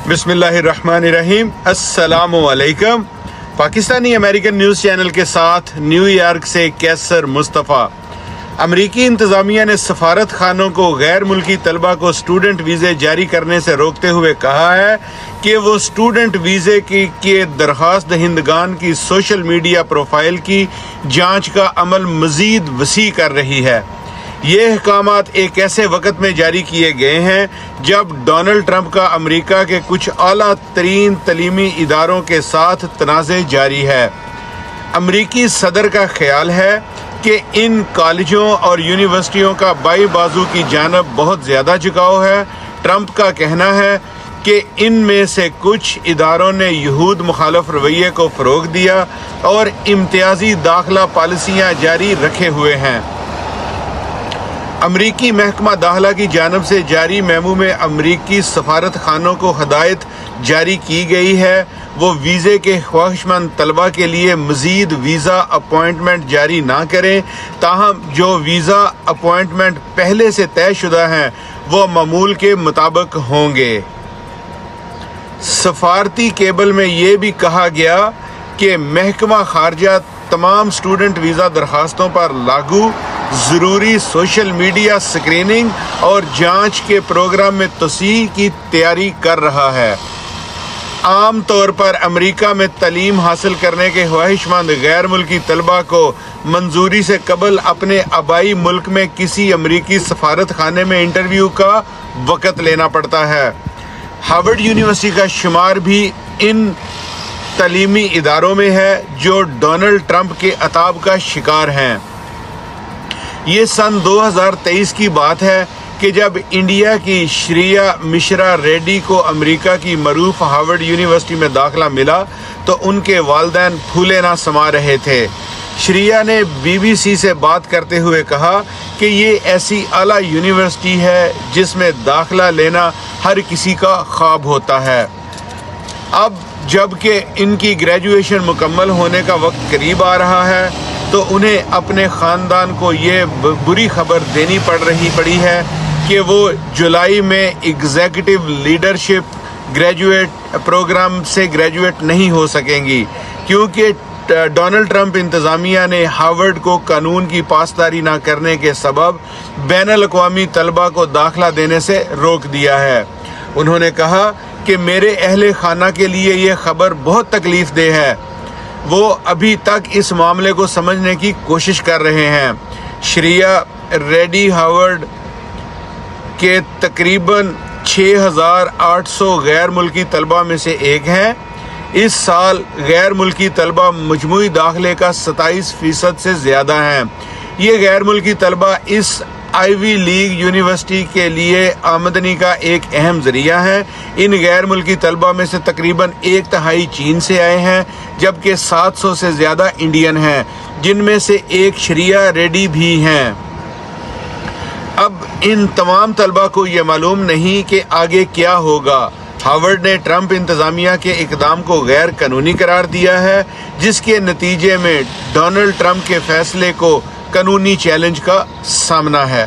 बिस्मिल्लाहिर्रहमानिर्रहीम। अस्सलाम वालेकुम। पाकिस्तानी अमेरिकन न्यूज़ चैनल के साथ न्यूयॉर्क से कैसर मुस्तफ़ा। अमरीकी इंतज़ामिया ने सफारत खानों को गैर मुल्की तलबा को स्टूडेंट वीज़े जारी करने से रोकते हुए कहा है कि वो स्टूडेंट वीज़े के दरख्वास्त दहिंदगान की सोशल मीडिया प्रोफाइल की जांच का अमल मज़ीद वसी कर रही है। ये अहकामात एक ऐसे वक्त में जारी किए गए हैं जब डोनाल्ड ट्रंप का अमेरिका के कुछ आला तरीन तलीमी इदारों के साथ तनाज़े जारी है। अमरीकी सदर का ख्याल है कि इन कॉलेजों और यूनिवर्सिटियों का बाई बाजू की जानब बहुत ज़्यादा झुकाव है। ट्रंप का कहना है कि इनमें से कुछ इदारों ने यहूद मुखालफ रवैये को फ़रोग़ दिया और इम्तियाज़ी दाखिला पॉलिसियाँ जारी रखे हुए हैं। अमरीकी महकमा दाखिला की जानब से जारी मेमो में अमरीकी सफारत खानों को हदायत जारी की गई है वो वीज़े के ख्वाहिशमंद तलबा के लिए मज़ीद वीज़ा अपॉइंटमेंट जारी ना करें, ताहम जो वीज़ा अपॉइंटमेंट पहले से तयशुदा हैं वो मामूल के मुताबिक होंगे। सफारती केबल में ये भी कहा गया कि महकमा खारजा तमाम स्टूडेंट वीज़ा दरखास्तों पर लागू ज़रूरी सोशल मीडिया स्क्रीनिंग और जांच के प्रोग्राम में तोसी की तैयारी कर रहा है। आम तौर पर अमेरिका में तालीम हासिल करने के ख्वाहिशमंद गैर मुल्की तलबा को मंजूरी से कबल अपने आबाई मुल्क में किसी अमरीकी सफारत खाने में इंटरव्यू का वक़्त लेना पड़ता है। हार्वर्ड यूनिवर्सिटी का शुमार भी इन तालीमी इदारों में है जो डोनाल्ड ट्रंप के अताब का शिकार हैं। ये सन 2023 की बात है कि जब इंडिया की श्रिया मिश्रा रेड्डी को अमेरिका की मरूफ हार्वर्ड यूनिवर्सिटी में दाखिला मिला तो उनके वालिदैन फूले ना समा रहे थे। श्रिया ने BBC से बात करते हुए कहा कि ये ऐसी आला यूनिवर्सिटी है जिसमें दाखिला लेना हर किसी का ख्वाब होता है। अब जबकि इनकी ग्रेजुएशन मुकम्मल होने का वक्त करीब आ रहा है तो उन्हें अपने ख़ानदान को ये बुरी खबर देनी पड़ी है कि वो जुलाई में एग्जीक्यूटिव लीडरशिप ग्रेजुएट प्रोग्राम से ग्रेजुएट नहीं हो सकेंगी क्योंकि डोनाल्ड ट्रंप इंतज़ामिया ने हार्वर्ड को कानून की पासदारी ना करने के सबब बैनुल-अक़वामी तलबा को दाखिला देने से रोक दिया है। उन्होंने कहा कि मेरे अहले खाना के लिए ये खबर बहुत तकलीफ़ दे है। वो अभी तक इस मामले को समझने की कोशिश कर रहे हैं। श्रिया रेड्डी हार्वर्ड के तकरीबन 6,800 गैर मुल्की तलबा में से एक हैं। इस साल गैर मुल्की तलबा मजमूई दाखिले का 27% से ज़्यादा हैं। ये गैर मुल्की तलबा इस आईवी लीग यूनिवर्सिटी के लिए आमदनी का एक अहम ज़रिया है। इन गैर मुल्की तलबा में से तकरीबन 1/3 चीन से आए हैं जबकि 700 से ज़्यादा इंडियन हैं जिनमें से एक श्रिया रेड्डी भी हैं। अब इन तमाम तलबा को ये मालूम नहीं कि आगे क्या होगा। हार्वर्ड ने ट्रंप इंतज़ामिया के इक़दाम को गैर कानूनी करार दिया है जिसके नतीजे में डोनाल्ड ट्रंप के फैसले को कानूनी चैलेंज का सामना है।